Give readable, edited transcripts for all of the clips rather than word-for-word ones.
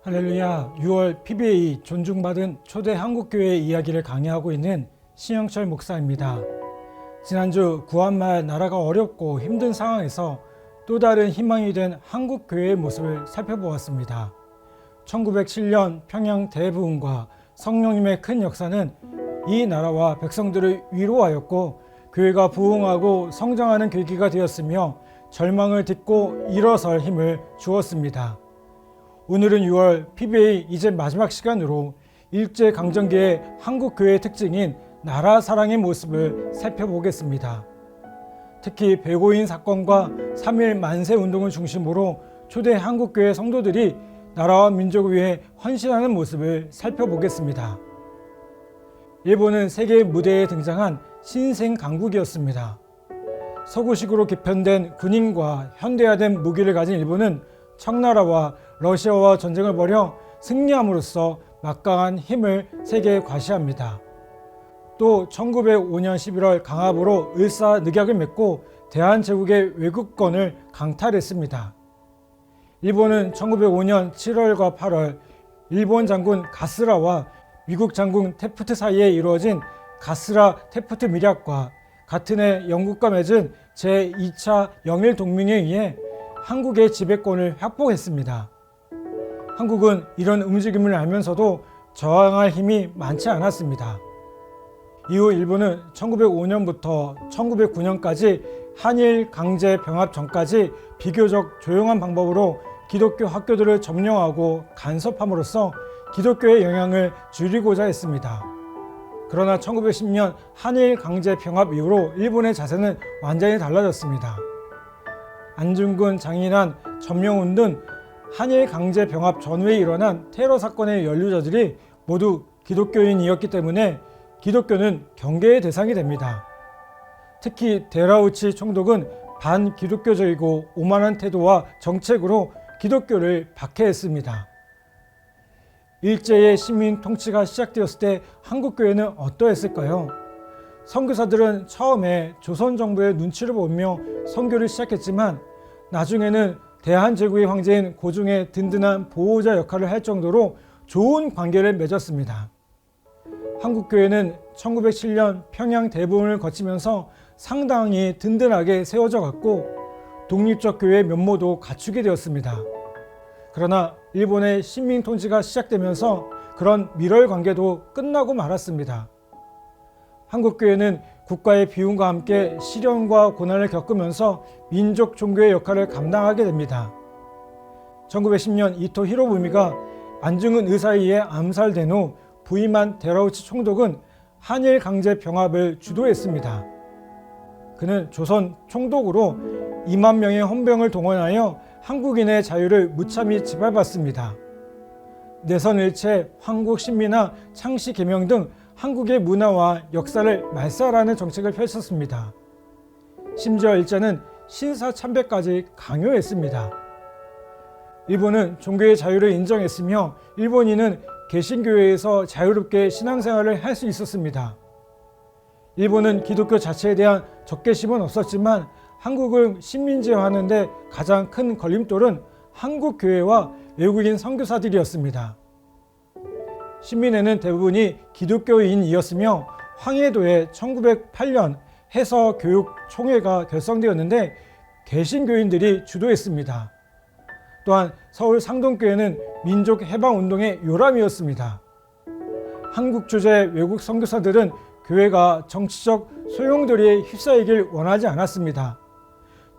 할렐루야. 6월 PBA 존중받은 초대 한국교회 이야기를 강의하고 있는 신영철 목사입니다. 지난주 구한말 나라가 어렵고 힘든 상황에서 또 다른 희망이 된 한국교회의 모습을 살펴보았습니다. 1907년 평양 대부흥과 성령님의 큰 역사는 이 나라와 백성들을 위로하였고 교회가 부흥하고 성장하는 계기가 되었으며 절망을 딛고 일어설 힘을 주었습니다. 오늘은 6월 PBA 이제 마지막 시간으로 일제강점기의 한국교회의 특징인 나라 사랑의 모습을 살펴보겠습니다. 특히 배고인 사건과 3.1 만세운동을 중심으로 초대 한국교회 성도들이 나라와 민족을 위해 헌신하는 모습을 살펴보겠습니다. 일본은 세계 무대에 등장한 신생 강국이었습니다. 서구식으로 개편된 군인과 현대화된 무기를 가진 일본은 청나라와 러시아와 전쟁을 벌여 승리함으로써 막강한 힘을 세계에 과시합니다. 또 1905년 11월 강압으로 을사늑약을 맺고 대한제국의 외국권을 강탈했습니다. 일본은 1905년 7월과 8월 일본 장군 가스라와 미국 장군 테프트 사이에 이루어진 가스라 테프트 밀약과 같은 해 영국과 맺은 제2차 영일 동맹에 의해 한국의 지배권을 확보했습니다. 한국은 이런 움직임을 알면서도 저항할 힘이 많지 않았습니다. 이후 일본은 1905년부터 1909년까지 한일 강제 병합 전까지 비교적 조용한 방법으로 기독교 학교들을 점령하고 간섭함으로써 기독교의 영향을 줄이고자 했습니다. 그러나 1910년 한일 강제 병합 이후로 일본의 자세는 완전히 달라졌습니다. 안중근, 장인환, 점령훈 등 한일 강제 병합 전후에 일어난 테러 사건의 연루자들이 모두 기독교인이었기 때문에 기독교는 경계의 대상이 됩니다. 특히 데라우치 총독은 반기독교적이고 오만한 태도와 정책으로 기독교를 박해했습니다. 일제의 식민 통치가 시작되었을 때 한국교회는 어떠했을까요? 선교사들은 처음에 조선 정부의 눈치를 보며 선교를 시작했지만 나중에는 대한제국의 황제인 고종의 든든한 보호자 역할을 할 정도로 좋은 관계를 맺었습니다. 한국교회는 1907년 평양 대부흥을 거치면서 상당히 든든하게 세워져 갔고 독립적 교회의 면모도 갖추게 되었습니다. 그러나 일본의 식민 통치가 시작되면서 그런 밀월 관계도 끝나고 말았습니다. 한국교회는 국가의 비움과 함께 시련과 고난을 겪으면서 민족 종교의 역할을 감당하게 됩니다. 1910년 이토 히로부미가 안중근 의사에 의해 암살된 후 부임한 데라우치 총독은 한일 강제 병합을 주도했습니다. 그는 조선 총독으로 2만 명의 헌병을 동원하여 한국인의 자유를 무참히 짓밟았습니다. 내선일체, 황국신민화, 창씨개명 등 한국의 문화와 역사를 말살하는 정책을 펼쳤습니다. 심지어 일제는 신사참배까지 강요했습니다. 일본은 종교의 자유를 인정했으며 일본인은 개신교회에서 자유롭게 신앙생활을 할 수 있었습니다. 일본은 기독교 자체에 대한 적개심은 없었지만 한국을 식민지화하는 데 가장 큰 걸림돌은 한국교회와 외국인 선교사들이었습니다. 신민회는 대부분이 기독교인이었으며 황해도에 1908년 해서교육총회가 결성되었는데 개신교인들이 주도했습니다. 또한 서울 상동교회는 민족해방운동의 요람이었습니다. 한국 주재 외국 선교사들은 교회가 정치적 소용돌이에 휩싸이길 원하지 않았습니다.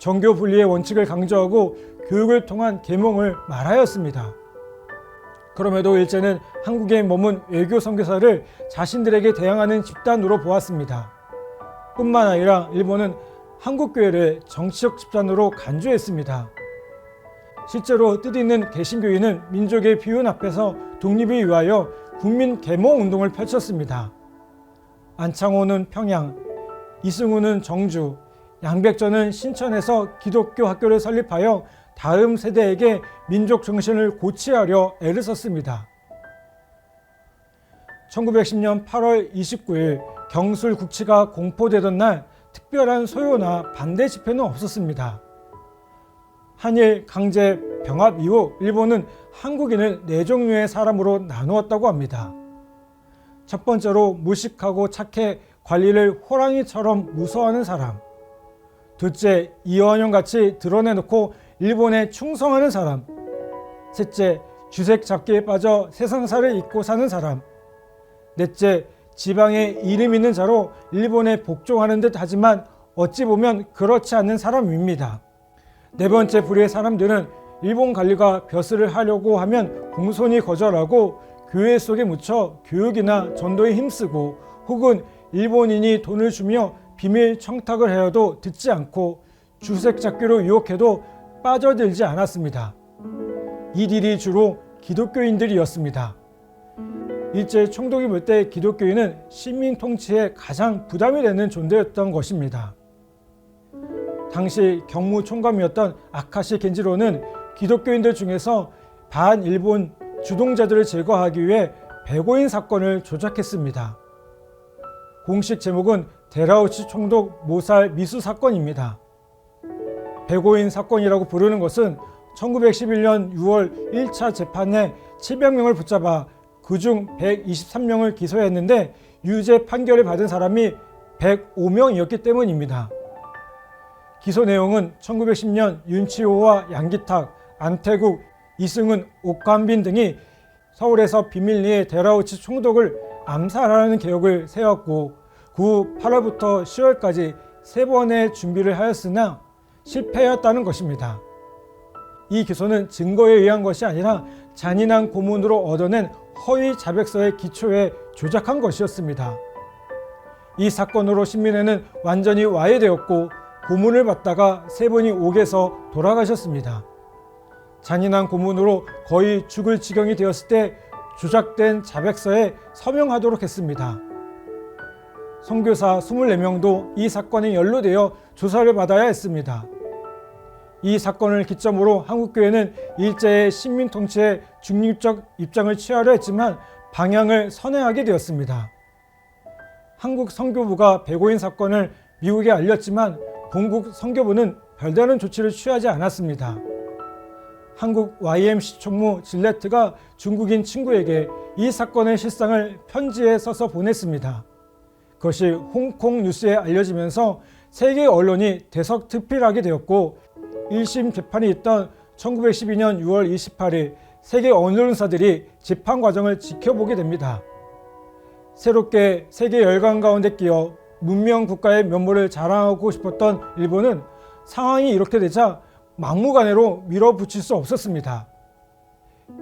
정교 분리의 원칙을 강조하고 교육을 통한 계몽을 말하였습니다. 그럼에도 일제는 한국에 머문 외교 선교사를 자신들에게 대항하는 집단으로 보았습니다. 뿐만 아니라 일본은 한국교회를 정치적 집단으로 간주했습니다. 실제로 뜻있는 개신교인은 민족의 비운 앞에서 독립을 위하여 국민 계몽 운동을 펼쳤습니다. 안창호는 평양, 이승우는 정주, 양백전은 신천에서 기독교 학교를 설립하여 다음 세대에게 민족 정신을 고취하려 애를 썼습니다. 1910년 8월 29일 경술 국치가 공포되던 날 특별한 소요나 반대 집회는 없었습니다. 한일 강제 병합 이후 일본은 한국인을 4종류의 사람으로 나누었다고 합니다. 첫 번째로 무식하고 착해 관리를 호랑이처럼 무서워하는 사람. 둘째, 이완용같이 드러내놓고 일본에 충성하는 사람. 셋째, 주색 잡기에 빠져 세상사를 잊고 사는 사람. 넷째, 지방에 이름 있는 자로 일본에 복종하는 듯 하지만 어찌 보면 그렇지 않는 사람입니다. 네 번째 부류의 사람들은 일본 관리가 벼슬을 하려고 하면 공손히 거절하고 교회 속에 묻혀 교육이나 전도에 힘쓰고 혹은 일본인이 돈을 주며 비밀 청탁을 하여도 듣지 않고 주색 잡기로 유혹해도 빠져들지 않았습니다. 이들이 주로 기독교인들이었습니다. 일제 총독이 볼 때 기독교인은 식민 통치에 가장 부담이 되는 존재였던 것입니다. 당시 경무총감이었던 아카시 겐지로는 기독교인들 중에서 반일본 주동자들을 제거하기 위해 백오인 사건을 조작했습니다. 공식 제목은 데라우치 총독 모살 미수 사건입니다. 백오인 사건이라고 부르는 것은 1911년 6월 1차 재판에 700명을 붙잡아 그중 123명을 기소했는데 유죄 판결을 받은 사람이 105명이었기 때문입니다. 기소 내용은 1910년 윤치호와 양기탁, 안태국, 이승훈, 옥관빈 등이 서울에서 비밀리에 데라우치 총독을 암살하라는 계획을 세웠고 그 후 8월부터 10월까지 3번의 준비를 하였으나 실패하였다는 것입니다. 이 기소는 증거에 의한 것이 아니라 잔인한 고문으로 얻어낸 허위 자백서의 기초에 조작한 것이었습니다. 이 사건으로 신민회는 완전히 와해되었고 고문을 받다가 3번이 옥에서 돌아가셨습니다. 잔인한 고문으로 거의 죽을 지경이 되었을 때 조작된 자백서에 서명하도록 했습니다. 선교사 24명도 이 사건에 연루되어 조사를 받아야 했습니다. 이 사건을 기점으로 한국교회는 일제의 식민 통치에 중립적 입장을 취하려 했지만 방향을 선회하게 되었습니다. 한국 선교부가 백오인 사건을 미국에 알렸지만 본국 선교부는 별다른 조치를 취하지 않았습니다. 한국 YMC 총무 질레트가 중국인 친구에게 이 사건의 실상을 편지에 써서 보냈습니다. 그것이 홍콩 뉴스에 알려지면서 세계 언론이 대석특필하게 되었고 1심 재판이 있던 1912년 6월 28일 세계 언론사들이 재판 과정을 지켜보게 됩니다. 새롭게 세계 열강 가운데 끼어 문명 국가의 면모를 자랑하고 싶었던 일본은 상황이 이렇게 되자 막무가내로 밀어붙일 수 없었습니다.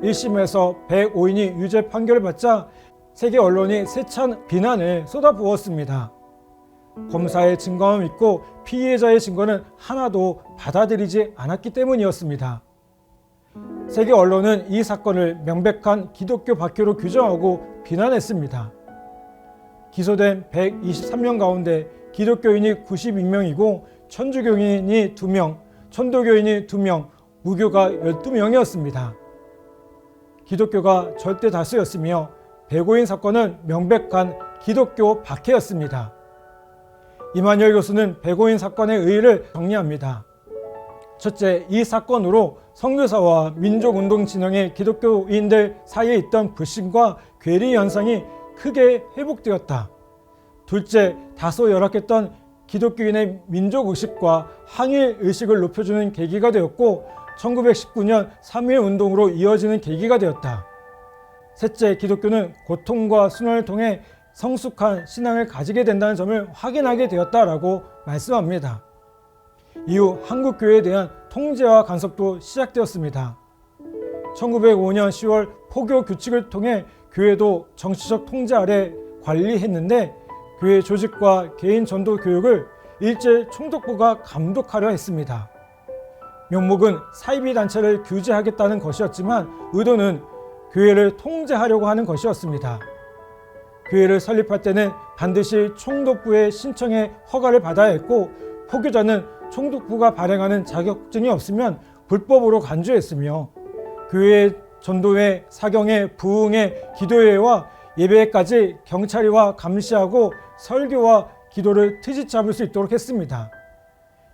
1심에서 105인이 유죄 판결을 받자 세계 언론이 세찬 비난을 쏟아부었습니다. 검사의 증거만 믿고 피해자의 증거는 하나도 받아들이지 않았기 때문이었습니다. 세계 언론은 이 사건을 명백한 기독교 박해로 규정하고 비난했습니다. 기소된 123명 가운데 기독교인이 92명이고 천주교인이 2명, 천도교인이 2명, 무교가 12명이었습니다. 기독교가 절대 다수였으며 백오인 사건은 명백한 기독교 박해였습니다. 이만열 교수는 백오인 사건의 의의를 정리합니다. 첫째, 이 사건으로 선교사와 민족운동 진영의 기독교인들 사이에 있던 불신과 괴리 현상이 크게 회복되었다. 둘째, 다소 열악했던 기독교인의 민족의식과 항일의식을 높여주는 계기가 되었고 1919년 3.1운동으로 이어지는 계기가 되었다. 셋째, 기독교는 고통과 순환을 통해 성숙한 신앙을 가지게 된다는 점을 확인하게 되었다라고 말씀합니다. 이후 한국교회에 대한 통제와 간섭도 시작되었습니다. 1905년 10월 포교 규칙을 통해 교회도 정치적 통제 아래 관리했는데 교회 조직과 개인 전도 교육을 일제 총독부가 감독하려 했습니다. 명목은 사이비 단체를 규제하겠다는 것이었지만 의도는 교회를 통제하려고 하는 것이었습니다. 교회를 설립할 때는 반드시 총독부의 신청에 허가를 받아야 했고 포교자는 총독부가 발행하는 자격증이 없으면 불법으로 간주했으며 교회 전도회, 사경회, 부흥회, 기도회와 예배까지 경찰이와 감시하고 설교와 기도를 트집 잡을 수 있도록 했습니다.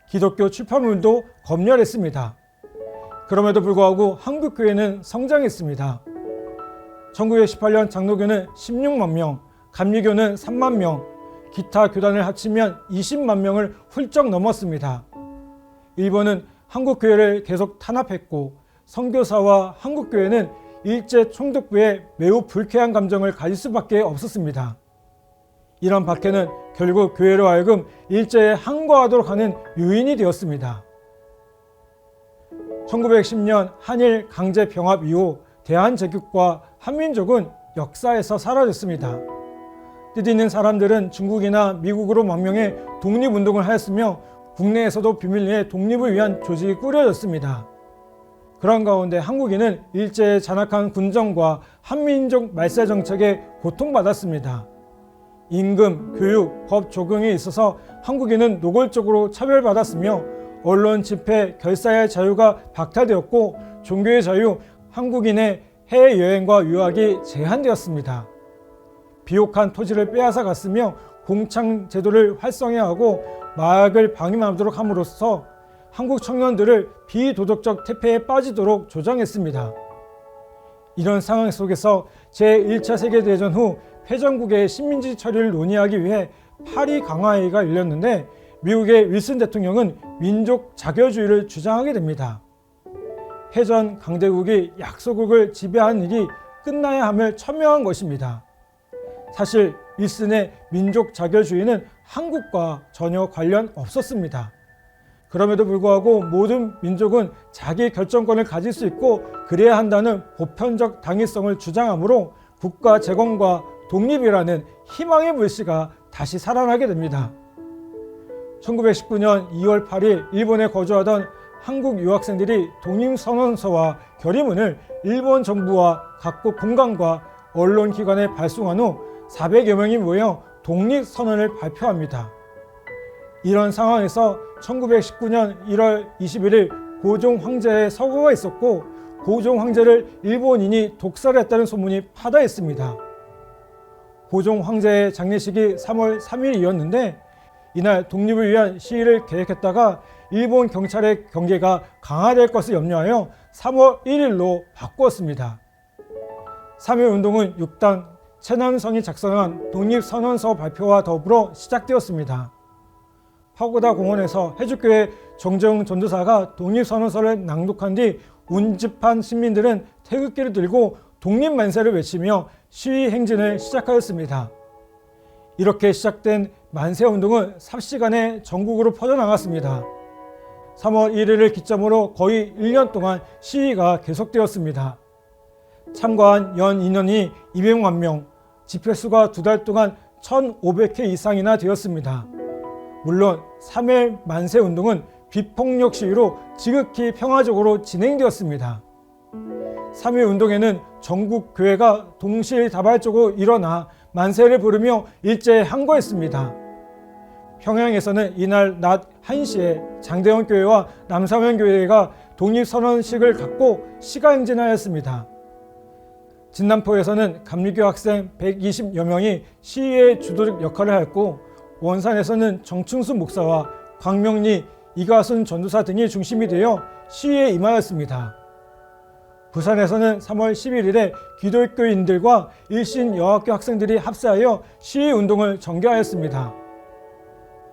기독교 출판물도 검열했습니다. 그럼에도 불구하고 한국교회는 성장했습니다. 1918년 장로교는 16만 명, 감리교는 3만 명, 기타 교단을 합치면 20만 명을 훌쩍 넘었습니다. 일본은 한국교회를 계속 탄압했고 선교사와 한국교회는 일제 총독부에 매우 불쾌한 감정을 가질 수밖에 없었습니다. 이런 박해는 결국 교회로 하여금 일제에 항거하도록 하는 요인이 되었습니다. 1910년 한일 강제 병합 이후 대한제국과 한민족은 역사에서 사라졌습니다. 뜻있는 사람들은 중국이나 미국으로 망명해 독립운동을 하였으며 국내에서도 비밀리에 독립을 위한 조직이 꾸려졌습니다. 그런 가운데 한국인은 일제의 잔악한 군정과 한민족 말세 정책에 고통받았습니다. 임금, 교육, 법 적용에 있어서 한국인은 노골적으로 차별받았으며 언론 집회, 결사의 자유가 박탈되었고 종교의 자유, 한국인의 해외여행과 유학이 제한되었습니다. 비옥한 토지를 빼앗아 갔으며 공창제도를 활성화하고 마약을 방임하도록 함으로써 한국 청년들을 비도덕적 태폐에 빠지도록 조장했습니다. 이런 상황 속에서 제1차 세계대전 후 패전국의 식민지 처리를 논의하기 위해 파리 강화회의가 열렸는데 미국의 윌슨 대통령은 민족 자결주의를 주장하게 됩니다. 패전 강대국이 약소국을 지배하는 일이 끝나야 함을 천명한 것입니다. 사실 윌슨의 민족 자결주의는 한국과 전혀 관련 없었습니다. 그럼에도 불구하고 모든 민족은 자기 결정권을 가질 수 있고 그래야 한다는 보편적 당위성을 주장하므로 국가 재건과 독립이라는 희망의 불씨가 다시 살아나게 됩니다. 1919년 2월 8일 일본에 거주하던 한국 유학생들이 독립선언서와 결의문을 일본 정부와 각국 공관과 언론기관에 발송한 후 400여 명이 모여 독립선언을 발표합니다. 이런 상황에서 1919년 1월 21일 고종 황제의 서거가 있었고 고종 황제를 일본인이 독살했다는 소문이 파다했습니다. 고종 황제의 장례식이 3월 3일이었는데 이날 독립을 위한 시위를 계획했다가 일본 경찰의 경계가 강화될 것을 염려하여 3월 1일로 바꾸었습니다. 3.1운동은 6당 최남성이 작성한 독립선언서 발표와 더불어 시작되었습니다. 파고다 공원에서 해주교회 정재웅 전도사가 독립선언서를 낭독한 뒤 운집한 시민들은 태극기를 들고 독립만세를 외치며 시위 행진을 시작하였습니다. 이렇게 시작된 만세운동은 삽시간에 전국으로 퍼져나갔습니다. 3월 1일을 기점으로 거의 1년 동안 시위가 계속되었습니다. 참가한 연 인원이 200만 명, 집회수가 2달 동안 1,500회 이상이나 되었습니다. 물론 3일 만세운동은 비폭력 시위로 지극히 평화적으로 진행되었습니다. 3.1 운동에는 전국 교회가 동시다발적으로 일어나 만세를 부르며 일제에 항거했습니다. 평양에서는 이날 낮 1시에 장대원 교회와 남사면 교회가 독립선언식을 갖고 시가행진하였습니다. 진남포에서는 감리교 학생 120여 명이 시위의 주도적 역할을 하였고 원산에서는 정충수 목사와 광명리, 이가순 전도사 등이 중심이 되어 시위에 임하였습니다. 부산에서는 3월 11일에 기독교인들과 일신 여학교 학생들이 합세하여 시위운동을 전개하였습니다.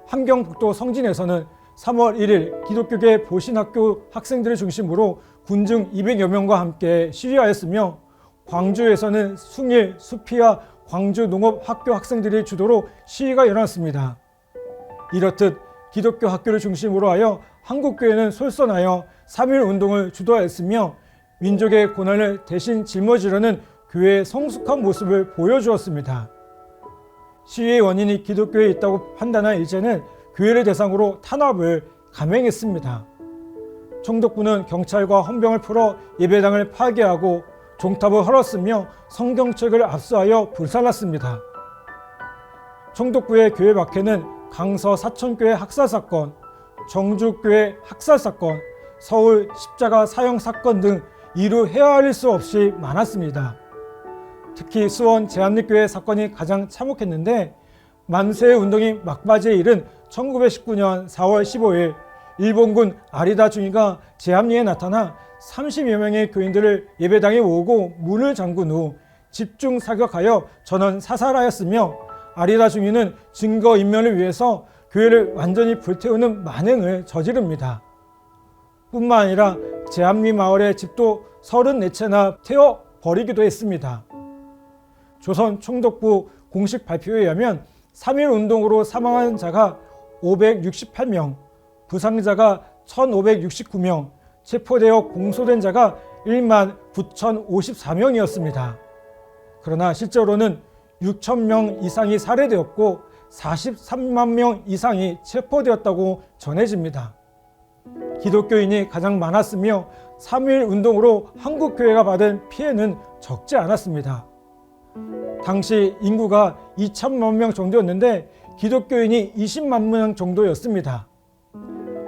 함경북도 성진에서는 3월 1일 기독교계 보신학교 학생들을 중심으로 군중 200여 명과 함께 시위하였으며 광주에서는 숭일, 수피아, 광주 농업학교 학생들이 주도로 시위가 일어났습니다. 이렇듯 기독교 학교를 중심으로 하여 한국교회는 솔선하여 3.1 운동을 주도하였으며 민족의 고난을 대신 짊어지려는 교회의 성숙한 모습을 보여주었습니다. 시위의 원인이 기독교에 있다고 판단한 일제는 교회를 대상으로 탄압을 감행했습니다. 총독부는 경찰과 헌병을 풀어 예배당을 파괴하고 종탑을 헐었으며 성경책을 압수하여 불살랐습니다. 총독부의 교회 박해는 강서 사천교회 학살사건, 정주교회 학살사건, 서울 십자가 사형 사건 등 이루 헤아릴 수 없이 많았습니다. 특히 수원 제합리교회 사건이 가장 참혹했는데 만세 운동이 막바지에 이른 1919년 4월 15일 일본군 아리다 중위가 제합리에 나타나 30여 명의 교인들을 예배당에 모으고 문을 잠근 후 집중 사격하여 전원 사살하였으며 아리다 중위는 증거인멸을 위해서 교회를 완전히 불태우는 만행을 저지릅니다. 뿐만 아니라 제암리 마을의 집도 34채나 태워버리기도 했습니다. 조선 총독부 공식 발표에 의하면 3.1 운동으로 사망한 자가 568명, 부상자가 1,569명, 체포되어 공소된 자가 1만 9,054명이었습니다. 그러나 실제로는 6,000명 이상이 살해되었고 43만 명 이상이 체포되었다고 전해집니다. 기독교인이 가장 많았으며 3.1 운동으로 한국교회가 받은 피해는 적지 않았습니다. 당시 인구가 2천만 명 정도였는데 기독교인이 20만 명 정도였습니다.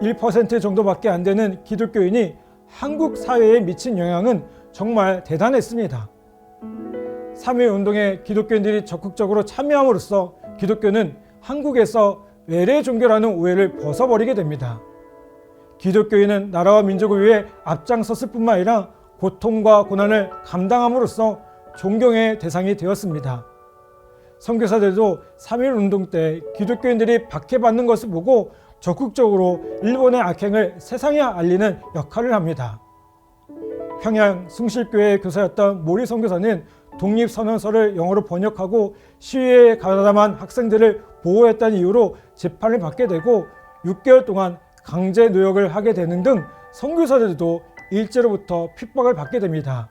1% 정도밖에 안 되는 기독교인이 한국 사회에 미친 영향은 정말 대단했습니다. 3.1 운동에 기독교인들이 적극적으로 참여함으로써 기독교는 한국에서 외래 종교라는 오해를 벗어버리게 됩니다. 기독교인은 나라와 민족을 위해 앞장섰을 뿐만 아니라 고통과 고난을 감당함으로써 존경의 대상이 되었습니다. 선교사들도 3.1 운동 때 기독교인들이 박해받는 것을 보고 적극적으로 일본의 악행을 세상에 알리는 역할을 합니다. 평양 숭실교회 교사였던 모리 선교사는 독립선언서를 영어로 번역하고 시위에 가담한 학생들을 보호했다는 이유로 재판을 받게 되고 6개월 동안 강제 노역을 하게 되는 등 선교사들도 일제로부터 핍박을 받게 됩니다.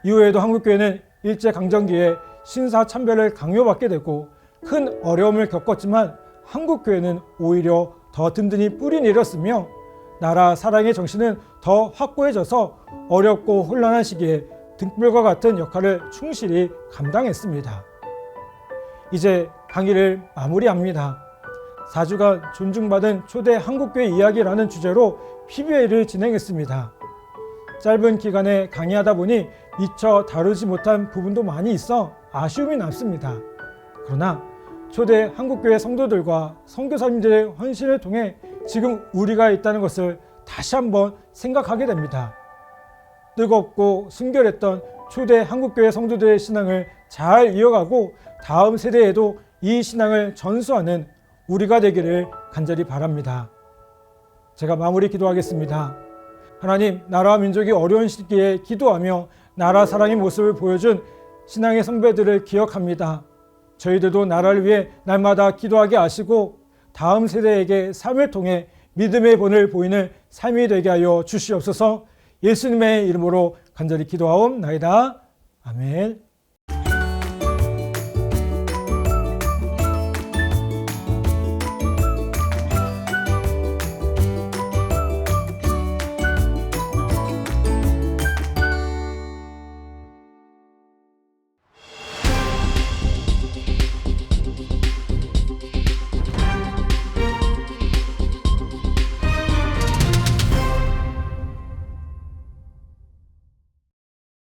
이후에도 한국교회는 일제강점기에 신사참배를 강요받게 되고 큰 어려움을 겪었지만 한국교회는 오히려 더 든든히 뿌리 내렸으며 나라 사랑의 정신은 더 확고해져서 어렵고 혼란한 시기에 등불과 같은 역할을 충실히 감당했습니다. 이제 강의를 마무리합니다. 4주간 존중받은 초대 한국교회 이야기라는 주제로 PBA를 진행했습니다. 짧은 기간에 강의하다 보니 미처 다루지 못한 부분도 많이 있어 아쉬움이 남습니다. 그러나 초대 한국교회 성도들과 선교사님들의 헌신을 통해 지금 우리가 있다는 것을 다시 한번 생각하게 됩니다. 뜨겁고 순결했던 초대 한국교회 성도들의 신앙을 잘 이어가고 다음 세대에도 이 신앙을 전수하는 우리가 되기를 간절히 바랍니다. 제가 마무리 기도하겠습니다. 하나님, 나라와 민족이 어려운 시기에 기도하며 나라 사랑의 모습을 보여준 신앙의 선배들을 기억합니다. 저희들도 나라를 위해 날마다 기도하게 하시고 다음 세대에게 삶을 통해 믿음의 본을 보이는 삶이 되게 하여 주시옵소서. 예수님의 이름으로 간절히 기도하옵나이다. 아멘.